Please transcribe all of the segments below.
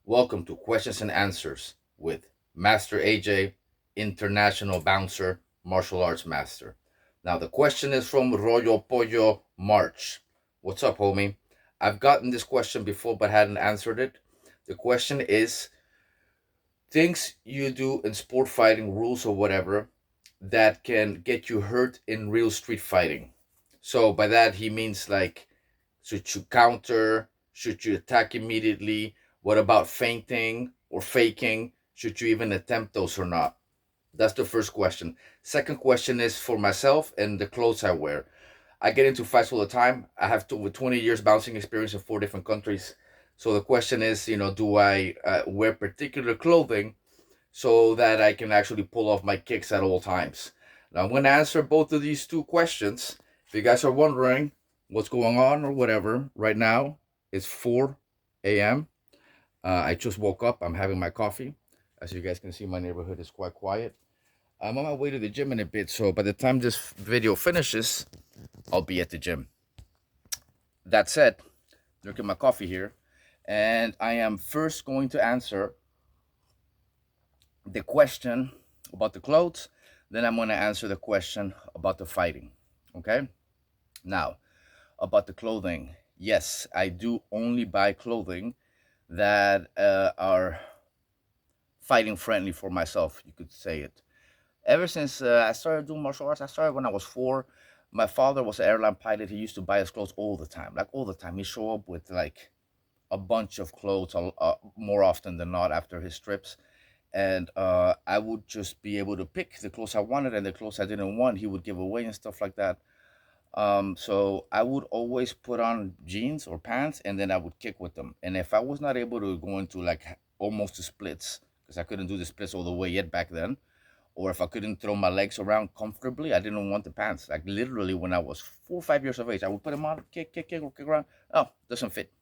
Welcome to Questions and Answers with Master AJ, International Bouncer, Martial Arts Master. Now, the question is from Rollo Pollo March. What's up, homie? I've gotten this question before but hadn't answered it. The question is things you do in sport fighting, rules or whatever, that can get you hurt in real street fighting. So, by that, he means like, should you counter? Should you attack immediately? What about feinting or faking? Should you even attempt those or not? That's the first question. Second question is for myself and the clothes I wear. I get into fights all the time. I have over 20 years bouncing experience in 4 different countries. So the question is, do I wear particular clothing so that I can actually pull off my kicks at all times? Now, I'm going to answer both of these two questions. If you guys are wondering what's going on or whatever, right now it's 4 a.m. I just woke up. I'm having my coffee. As you guys can see, my neighborhood is quite quiet. I'm on my way to the gym in a bit, so by the time this video finishes, I'll be at the gym. That said, drinking my coffee here, and I am first going to answer the question about the clothes, then I'm going to answer the question about the fighting. Okay? Now, about the clothing. Yes, I do only buy clothing that are fighting friendly for myself, you could say it. Ever since I started doing martial arts, I started when I was 4. My father was an airline pilot. He used to buy us clothes all the time, like all the time. He'd show up with like a bunch of clothes more often than not after his trips. And I would just be able to pick the clothes I wanted, and the clothes I didn't want, he would give away and stuff like that. So I would always put on jeans or pants, and then I would kick with them. And if I was not able to go into like almost the splits, because I couldn't do the splits all the way yet back then, or if I couldn't throw my legs around comfortably, I didn't want the pants. Like literally, when I was 4 or 5 years of age, I would put them on, kick, kick, kick, kick around. Oh, doesn't fit.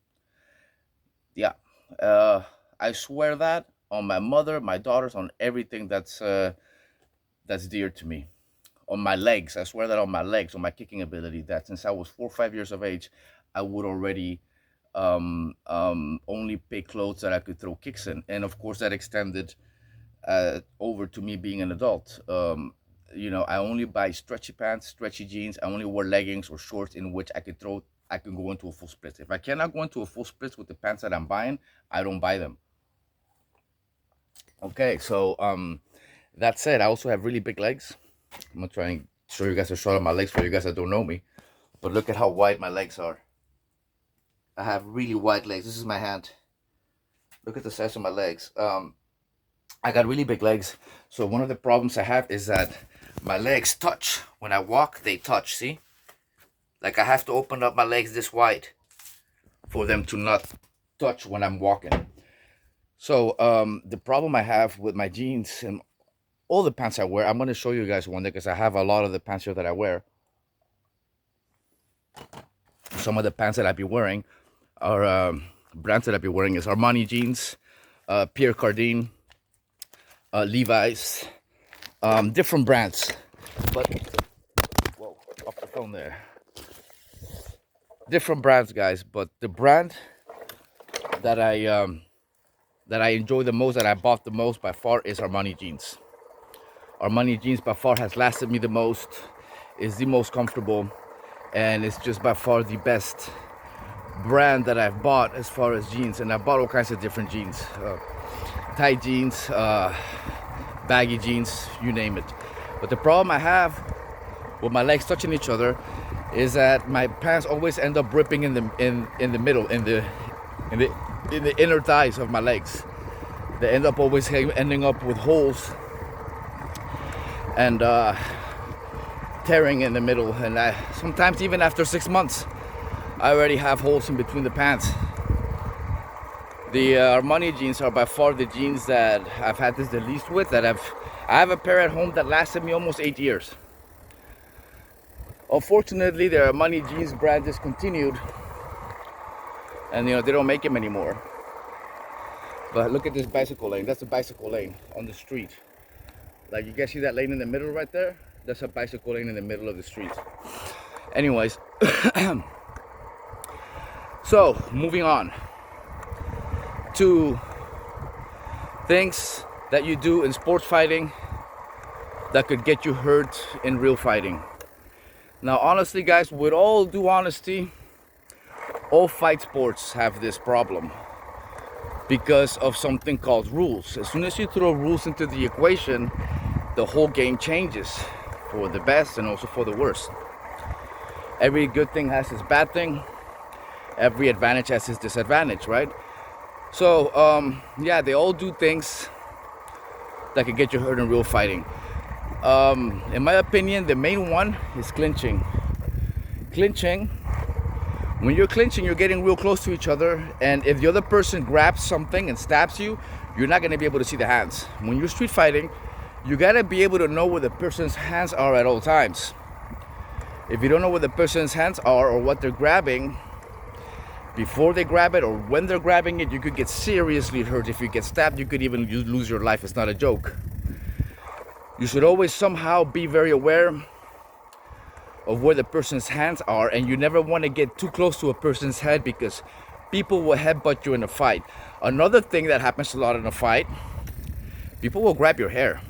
Yeah, uh, I swear that on my mother, my daughters, on everything that's dear to me. On my legs, I swear that on my legs, on my kicking ability, that since I was 4 or 5 years of age, I would already only pick clothes that I could throw kicks in, and of course that extended over to me being an adult. I only buy stretchy pants, stretchy jeans. I only wear leggings or shorts in which I can go into a full split. If I cannot go into a full split with the pants that I'm buying, I don't buy them. Okay, so that said, I also have really big legs. I'm gonna try and show you guys a shot of my legs for you guys that don't know me. But look at how wide my legs are. I have really wide legs. This is my hand. Look at the size of my legs. I got really big legs. So one of the problems I have is that my legs touch. When I walk, they touch, see? Like I have to open up my legs this wide for them to not touch when I'm walking. So the problem I have with my jeans and all the pants I wear, I'm going to show you guys one day because I have a lot of the pants here that I wear. Some of the pants that I've been wearing are brands that I've been wearing is Armani jeans, Pierre Cardin, Levi's, different brands. But whoa, off the phone there. Different brands, guys. But the brand that I enjoy the most, that I bought the most by far, is Armani jeans. Armani jeans by far has lasted me the most, is the most comfortable, and it's just by far the best brand that I've bought as far as jeans. And I bought all kinds of different jeans, tight jeans, baggy jeans, you name it. But the problem I have with my legs touching each other is that my pants always end up ripping in the middle, in the inner thighs of my legs. They end up always ending up with holes and tearing in the middle. And sometimes even after 6 months, I already have holes in between the pants. The Armani jeans are by far the jeans that I've had this the least with. I have a pair at home that lasted me almost 8 years. Unfortunately, the Armani jeans brand discontinued, and they don't make them anymore. But look at this bicycle lane. That's a bicycle lane on the street. Like, you guys see that lane in the middle right there? That's a bicycle lane in the middle of the street. Anyways, so moving on to things that you do in sports fighting that could get you hurt in real fighting. Now, honestly, guys, with all due honesty, all fight sports have this problem because of something called rules. As soon as you throw rules into the equation, the whole game changes for the best and also for the worst. Every good thing has its bad thing. Every advantage has its disadvantage, right? So, yeah, they all do things that could get you hurt in real fighting. In my opinion, the main one is clinching. Clinching. When you're clinching, you're getting real close to each other, and if the other person grabs something and stabs you, you're not going to be able to see the hands. When you're street fighting, you got to be able to know where the person's hands are at all times. If you don't know where the person's hands are or what they're grabbing before they grab it or when they're grabbing it, you could get seriously hurt. If you get stabbed, you could even lose your life. It's not a joke. You should always somehow be very aware of where the person's hands are, and you never want to get too close to a person's head because people will headbutt you in a fight. Another thing that happens a lot in a fight, people will grab your hair.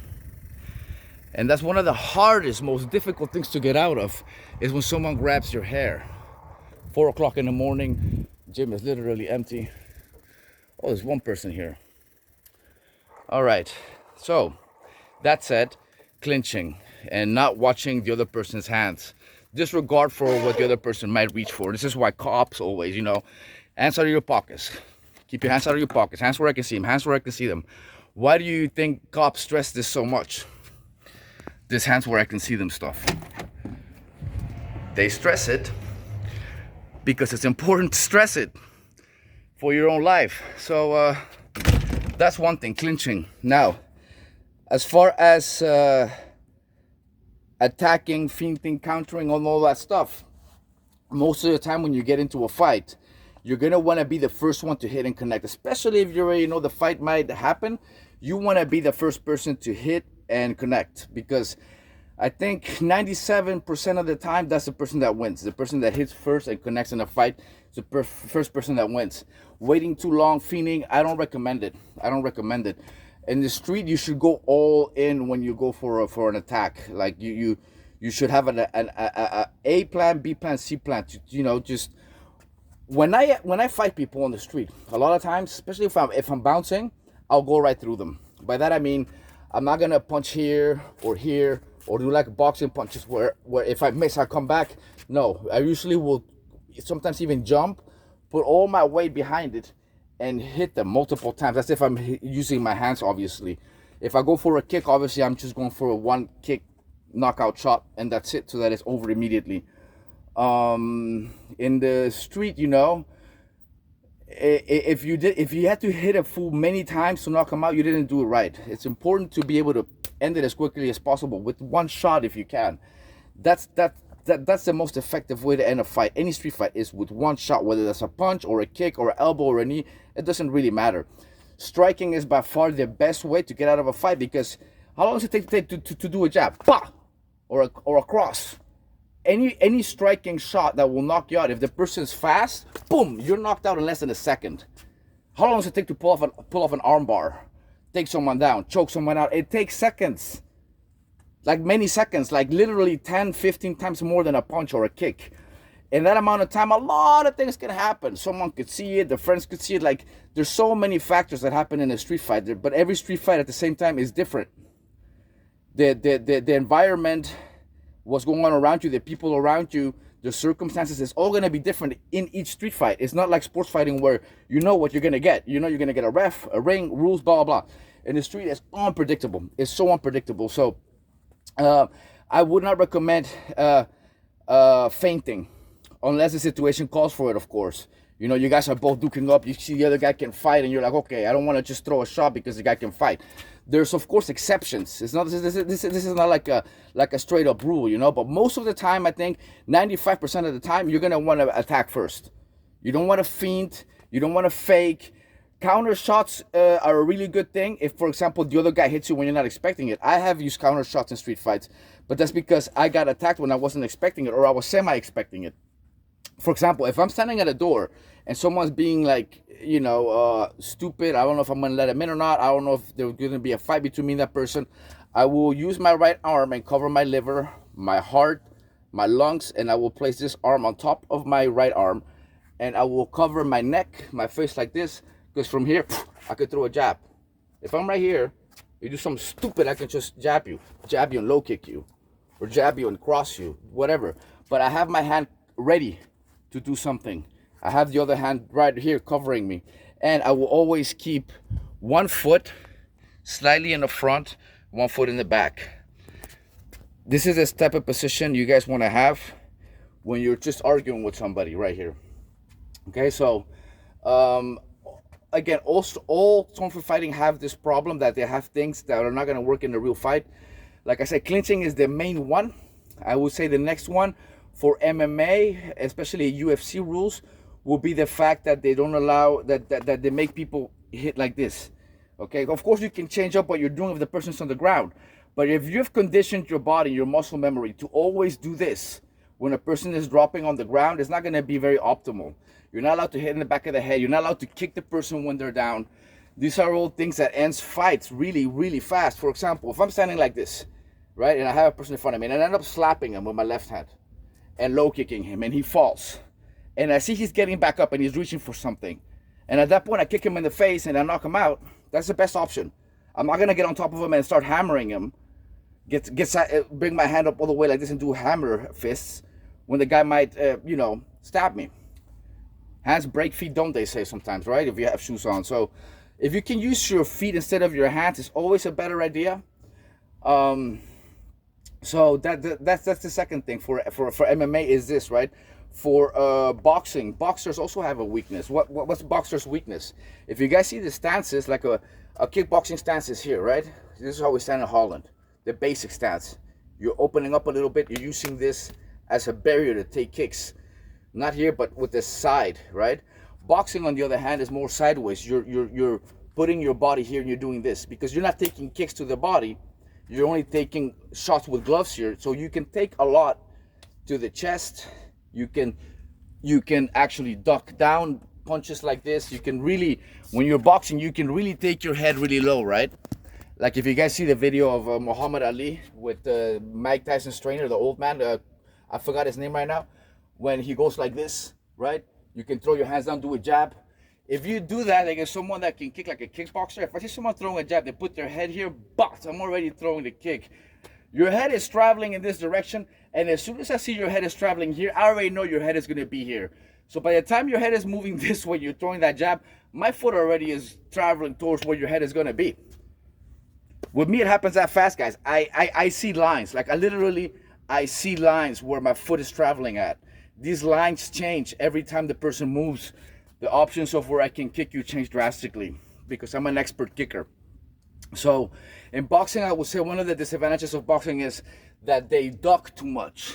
And that's one of the hardest, most difficult things to get out of, is when someone grabs your hair. 4 o'clock in the morning, gym is literally empty. Oh, there's one person here. All right, so that said, clinching and not watching the other person's hands. Disregard for what the other person might reach for. This is why cops always, hands out of your pockets. Keep your hands out of your pockets. Hands where I can see them. Hands where I can see them. Why do you think cops stress this so much? This hands where I can see them stuff. They stress it because it's important to stress it for your own life. So that's one thing, clinching. Now, as far as attacking, feinting, countering, and all that stuff, most of the time when you get into a fight, you're going to want to be the first one to hit and connect, especially if you already know the fight might happen. You want to be the first person to hit and connect, because I think 97% of the time that's the person that wins. The person that hits first and connects in a fight is the first person that wins. Waiting too long, feinting, I don't recommend it. In the street, you should go all in when you go for an attack. Like you should have an A plan, B plan, C plan. Just when I fight people on the street, a lot of times, especially if I'm bouncing, I'll go right through them. By that I mean I'm not gonna punch here or do like boxing punches where if I miss I come back. No, I usually will sometimes even jump, put all my weight behind it, and hit them multiple times. That's if I'm using my hands, obviously. If I go for a kick, obviously I'm just going for a one kick knockout shot, and that's it, so that it's over immediately. In the street, if you had to hit a fool many times to knock him out, you didn't do it right. It's important to be able to end it as quickly as possible with one shot if you can. That's the most effective way to end a fight. Any street fight is with one shot, whether that's a punch or a kick or an elbow or a knee. It doesn't really matter. Striking is by far the best way to get out of a fight, because how long does it take to do a jab? Bah! Or a cross. Any striking shot that will knock you out, if the person's fast, boom, you're knocked out in less than a second. How long does it take to pull off an arm bar? Take someone down, choke someone out? It takes seconds. Like many seconds, like literally 10, 15 times more than a punch or a kick. In that amount of time, a lot of things can happen. Someone could see it, the friends could see it. Like, there's so many factors that happen in a street fight, but every street fight at the same time is different. The environment, what's going on around you, the people around you, the circumstances, is all going to be different in each street fight. It's not like sports fighting where you know what you're going to get. You're going to get a ref, a ring, rules, blah, blah, blah. In the street, it's unpredictable. It's so unpredictable. So I would not recommend fainting unless the situation calls for it, of course. You guys are both duking up. You see the other guy can fight, and you're like, okay, I don't want to just throw a shot because the guy can fight. There's, of course, exceptions. It's not this is not like a straight up rule, But most of the time, I think 95% of the time, you're gonna want to attack first. You don't want to feint. You don't want to fake. Counter shots are a really good thing if, for example, the other guy hits you when you're not expecting it. I have used counter shots in street fights, but that's because I got attacked when I wasn't expecting it, or I was semi-expecting it. For example, if I'm standing at a door and someone's being like, stupid, I don't know if I'm gonna let him in or not. I don't know if there's gonna be a fight between me and that person. I will use my right arm and cover my liver, my heart, my lungs, and I will place this arm on top of my right arm, and I will cover my neck, my face like this, because from here, I could throw a jab. If I'm right here, you do something stupid, I can just jab you and low kick you, or jab you and cross you, whatever. But I have my hand ready to do something. I have the other hand right here covering me, and I will always keep one foot slightly in the front, one foot in the back. This is this type of position you guys want to have when you're just arguing with somebody right here. Okay, so again, all Stone for Fighting have this problem that they have things that are not going to work in the real fight. Like I said, clinching is the main one. I would say the next one for MMA, especially UFC rules, will be the fact that they don't allow that they make people hit like this. Okay, of course you can change up what you're doing if the person's on the ground, but if you've conditioned your body, your muscle memory to always do this when a person is dropping on the ground, it's not going to be very optimal. You're not allowed to hit in the back of the head. You're not allowed to kick the person when they're down. These are all things that ends fights really, really fast. For example, if I'm standing like this, right, and I have a person in front of me, and I end up slapping him with my left hand and low kicking him, and he falls, and I see he's getting back up and he's reaching for something, and at that point I kick him in the face and I knock him out, that's the best option. I'm not going to get on top of him and start hammering him, bring my hand up all the way like this and do hammer fists when the guy might, stab me. Hands break, feet don't, they say sometimes, right? If you have shoes on. So if you can use your feet instead of your hands, it's always a better idea. So that's the second thing for MMA is this, right? For boxing, boxers also have a weakness. What's boxers' weakness? If you guys see the stances, like a kickboxing stance is here, right? This is how we stand in Holland. The basic stance. You're opening up a little bit. You're using this as a barrier to take kicks. Not here, but with the side, right? Boxing, on the other hand, is more sideways. You're putting your body here and you're doing this because you're not taking kicks to the body. You're only taking shots with gloves here, so you can take a lot to the chest. You can actually duck down punches like this. You can really, when you're boxing, you can really take your head really low, right? Like if you guys see the video of Muhammad Ali with Mike Tyson's trainer, the old man, I forgot his name right now. When he goes like this, right? You can throw your hands down, do a jab. If you do that, like someone that can kick like a kickboxer, if I see someone throwing a jab, they put their head here, but I'm already throwing the kick. Your head is traveling in this direction, and as soon as I see your head is traveling here, I already know your head is going to be here. So by the time your head is moving this way, you're throwing that jab, my foot already is traveling towards where your head is going to be. With me, it happens that fast, guys. I see lines. Like I see lines where my foot is traveling at. These lines change every time the person moves. The options of where I can kick you change drastically because I'm an expert kicker. So in boxing, I would say one of the disadvantages of boxing is that they duck too much.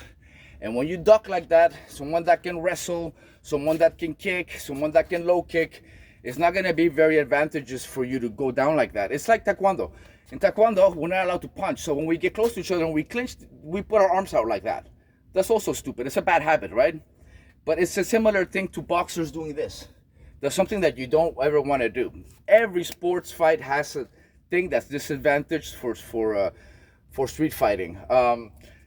And when you duck like that, someone that can wrestle, someone that can kick, someone that can low kick, it's not going to be very advantageous for you to go down like that. It's like Taekwondo. In Taekwondo, we're not allowed to punch. So when we get close to each other and we clinch, we put our arms out like that. That's also stupid. It's a bad habit, right? But it's a similar thing to boxers doing this. That's something that you don't ever want to do. Every sports fight has a thing that's disadvantaged for street fighting.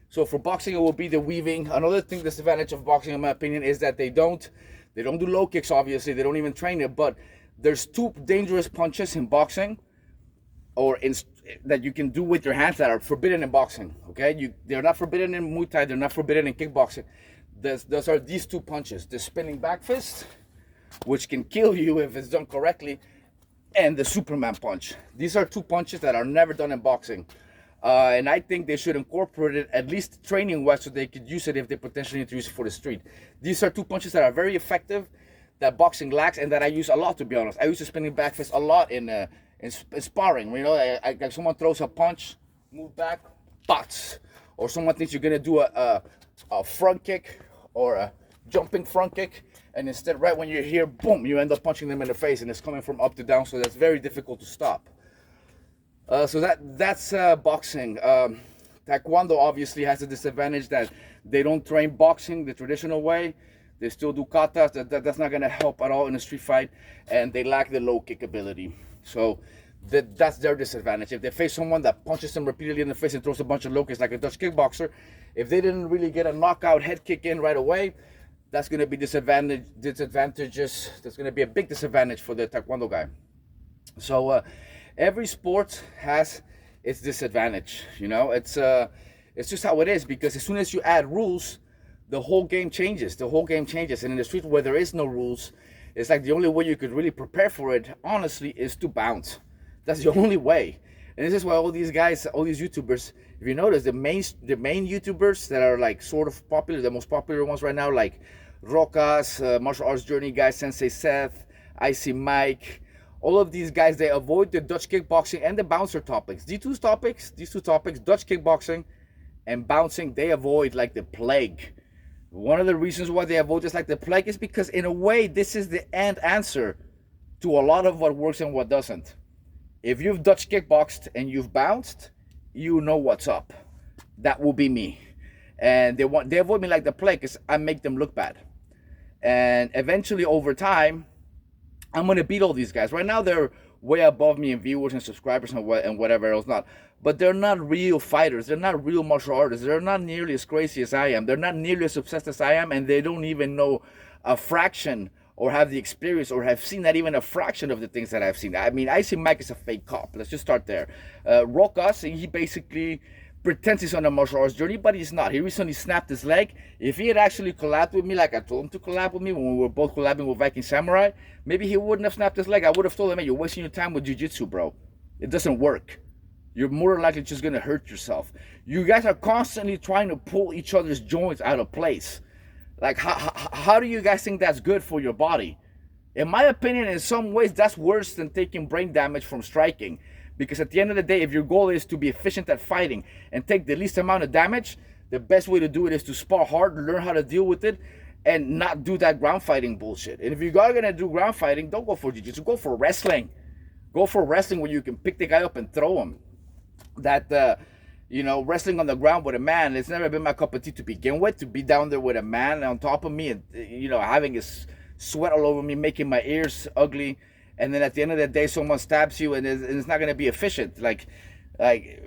So for boxing, it will be the weaving. Another thing, disadvantage of boxing, in my opinion, is that they don't do low kicks. Obviously, they don't even train it. But there's two dangerous punches in boxing, that you can do with your hands that are forbidden in boxing. Okay, they're not forbidden in Muay Thai. They're not forbidden in kickboxing. Those are these two punches: the spinning back fist, which can kill you if it's done correctly, and the Superman punch. These are two punches that are never done in boxing. And I think they should incorporate it, at least training-wise, so they could use it if they potentially need to use it for the street. These are two punches that are very effective, that boxing lacks, and that I use a lot, to be honest. I use the spinning back fist a lot in sparring. You know, like someone throws a punch, move back, bots. Or someone thinks you're going to do a front kick or a jumping front kick, and instead, right when you're here, boom, you end up punching them in the face, and it's coming from up to down, so that's very difficult to stop. So that's boxing. Taekwondo obviously has a disadvantage that they don't train boxing the traditional way. They still do katas. That's not going to help at all in a street fight. And they lack the low kick ability. So that's their disadvantage. If they face someone that punches them repeatedly in the face and throws a bunch of low kicks like a Dutch kickboxer, if they didn't really get a knockout head kick in right away, that's going to be disadvantages. That's going to be a big disadvantage for the Taekwondo guy. So every sport has its disadvantage. You know, it's just how it is, because as soon as you add rules, the whole game changes. The whole game changes. And in the street where there is no rules, it's like the only way you could really prepare for it, honestly, is to bounce. That's the only way. And this is why all these guys, all these YouTubers, if you notice, the main YouTubers that are like sort of popular, the most popular ones right now, like Rokas, Martial Arts Journey guy, Sensei Seth, Icy Mike, all of these guys, they avoid the Dutch kickboxing and the bouncer topics. These two topics, Dutch kickboxing and bouncing, they avoid like the plague. One of the reasons why they avoid this like the plague is because, in a way, this is the answer to a lot of what works and what doesn't. If you've Dutch kickboxed and you've bounced, you know what's up. That will be me. And they avoid me like the plague because I make them look bad. And eventually, over time, I'm going to beat all these guys. Right now, they're way above me in viewers and subscribers and whatever else not. But they're not real fighters. They're not real martial artists. They're not nearly as crazy as I am. They're not nearly as obsessed as I am. And they don't even know a fraction or have the experience or have seen not even a fraction of the things that I've seen. I mean, Icy Mike is a fake cop. Let's just start there. Rokas, he basically pretends he's on a martial arts journey, but he's not. He recently snapped his leg. If he had actually collabed with me like I told him to collab with me when we were both collabing with Viking Samurai, maybe he wouldn't have snapped his leg. I would have told him, hey, you're wasting your time with jiu-jitsu, bro. It doesn't work. You're more likely just going to hurt yourself. You guys are constantly trying to pull each other's joints out of place. Like, how do you guys think that's good for your body? In my opinion, in some ways, that's worse than taking brain damage from striking. Because at the end of the day, if your goal is to be efficient at fighting and take the least amount of damage, the best way to do it is to spar hard, learn how to deal with it, and not do that ground fighting bullshit. And if you're going to do ground fighting, don't go for jiu-jitsu. Go for wrestling. Go for wrestling where you can pick the guy up and throw him. That, wrestling on the ground with a man, it's never been my cup of tea to begin with. To be down there with a man on top of me and, having his sweat all over me, making my ears ugly. And then at the end of the day, someone stabs you and it's not going to be efficient. Like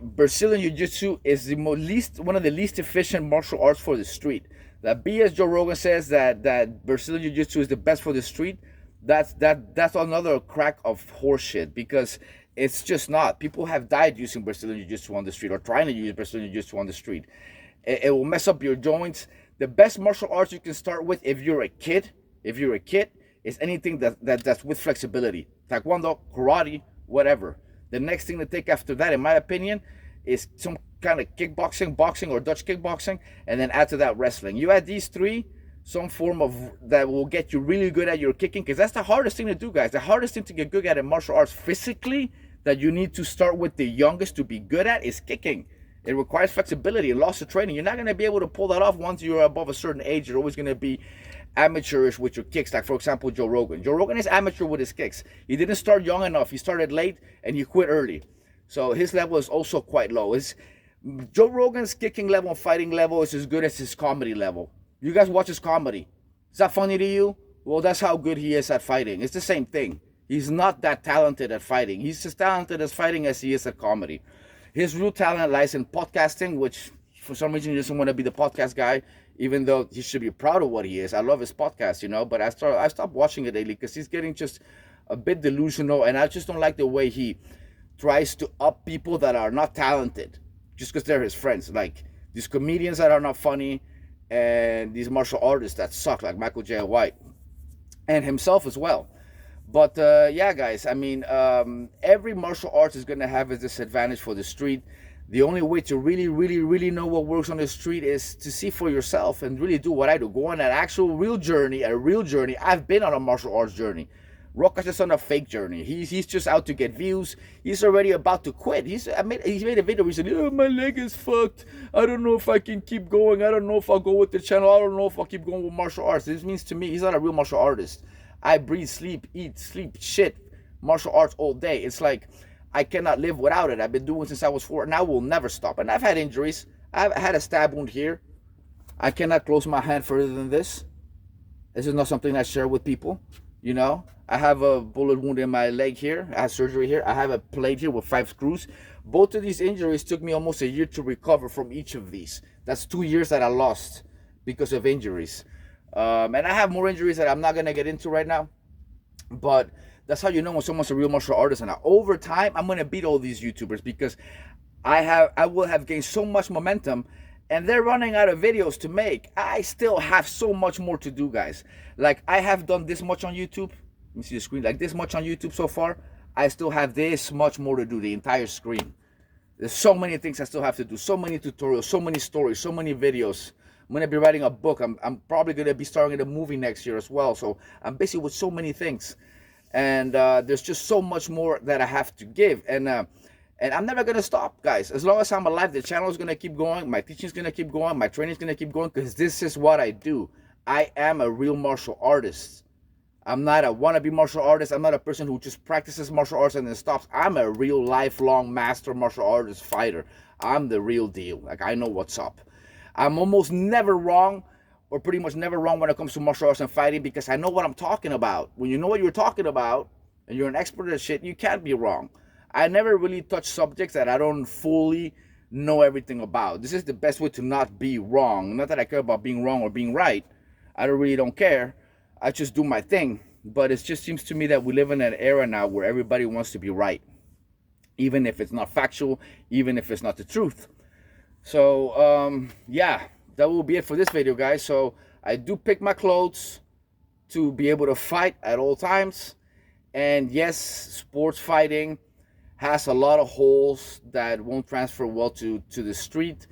Brazilian Jiu-Jitsu is one of the least efficient martial arts for the street. That BS Joe Rogan says that Brazilian Jiu-Jitsu is the best for the street. That's another crack of horseshit, because it's just not. People have died using Brazilian Jiu-Jitsu on the street or trying to use Brazilian Jiu-Jitsu on the street. It will mess up your joints. The best martial arts you can start with if you're a kid, is anything that's with flexibility. Taekwondo, karate, whatever. The next thing to take after that, in my opinion, is some kind of kickboxing, boxing, or Dutch kickboxing, and then add to that wrestling. You add these three, some form of that will get you really good at your kicking, because that's the hardest thing to do, guys. The hardest thing to get good at in martial arts physically, that you need to start with the youngest to be good at, is kicking. It requires flexibility and lots of training. You're not going to be able to pull that off once you're above a certain age. You're always going to be amateurish with your kicks. Like, for example, Joe Rogan. Joe Rogan is amateur with his kicks. He didn't start young enough. He started late and he quit early. So his level is also quite low. Joe Rogan's kicking level and fighting level is as good as his comedy level. You guys watch his comedy. Is that funny to you? Well, that's how good he is at fighting. It's the same thing. He's not that talented at fighting. He's as talented at fighting as he is at comedy. His real talent lies in podcasting, which for some reason he doesn't want to be the podcast guy, even though he should be proud of what he is. I love his podcast, but I stopped watching it lately because he's getting just a bit delusional, and I just don't like the way he tries to up people that are not talented just because they're his friends. Like these comedians that are not funny, and these martial artists that suck, like Michael J. White, and himself as well. But yeah, guys, I mean, every martial arts is going to have its disadvantage for the street. The only way to really, really, really know what works on the street is to see for yourself and really do what I do. Go on an actual real journey, I've been on a martial arts journey. Rokas is on a fake journey. He's just out to get views. He's already about to quit. He's made a video recently. Oh, my leg is fucked. I don't know if I can keep going. I don't know if I'll go with the channel. I don't know if I'll keep going with martial arts. This means to me he's not a real martial artist. I breathe, sleep, eat, sleep, shit, martial arts all day. It's like I cannot live without it. I've been doing it since I was 4, and I will never stop. And I've had injuries. I've had a stab wound here. I cannot close my hand further than this. This is not something I share with people. You know, I have a bullet wound in my leg here. I had surgery here. I have a plate here with 5 screws. Both of these injuries took me almost a year to recover from each of these. That's 2 years that I lost because of injuries. And I have more injuries that I'm not going to get into right now. But that's how you know when someone's a real martial artist. And over time, I'm going to beat all these YouTubers because I will have gained so much momentum, and they're running out of videos to make. I still have so much more to do, guys. Like, I have done this much on YouTube. Let me see the screen. Like, this much on YouTube so far. I still have this much more to do, the entire screen. There's so many things I still have to do. So many tutorials, so many stories, so many videos. I'm going to be writing a book. I'm probably going to be starring in a movie next year as well. So I'm busy with so many things. And there's just so much more that I have to give. And I'm never going to stop, guys. As long as I'm alive, the channel is going to keep going. My teaching is going to keep going. My training is going to keep going, because this is what I do. I am a real martial artist. I'm not a wannabe martial artist. I'm not a person who just practices martial arts and then stops. I'm a real lifelong master martial artist fighter. I'm the real deal. Like, I know what's up. I'm almost never wrong, or pretty much never wrong when it comes to martial arts and fighting, because I know what I'm talking about. When you know what you're talking about and you're an expert at shit, you can't be wrong. I never really touch subjects that I don't fully know everything about. This is the best way to not be wrong. Not that I care about being wrong or being right. I really don't care. I just do my thing. But it just seems to me that we live in an era now where everybody wants to be right, even if it's not factual, even if it's not the truth. So yeah, that will be it for this video, guys. So I do pick my clothes to be able to fight at all times. And yes, sports fighting has a lot of holes that won't transfer well to the street.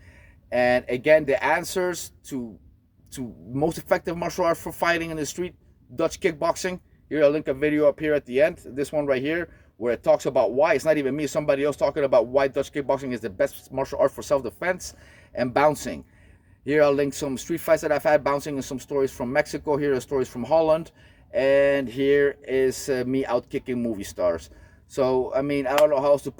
And again, the answers to most effective martial art for fighting in the street: Dutch kickboxing. Here, I'll link a video up here at the end, this one right here, where it talks about why. It's not even me, it's somebody else talking about why Dutch kickboxing is the best martial art for self-defense. And bouncing. Here, I'll link some street fights that I've had bouncing, and some stories from Mexico. Here are stories from Holland. And here is me out kicking movie stars. So, I mean, I don't know how else to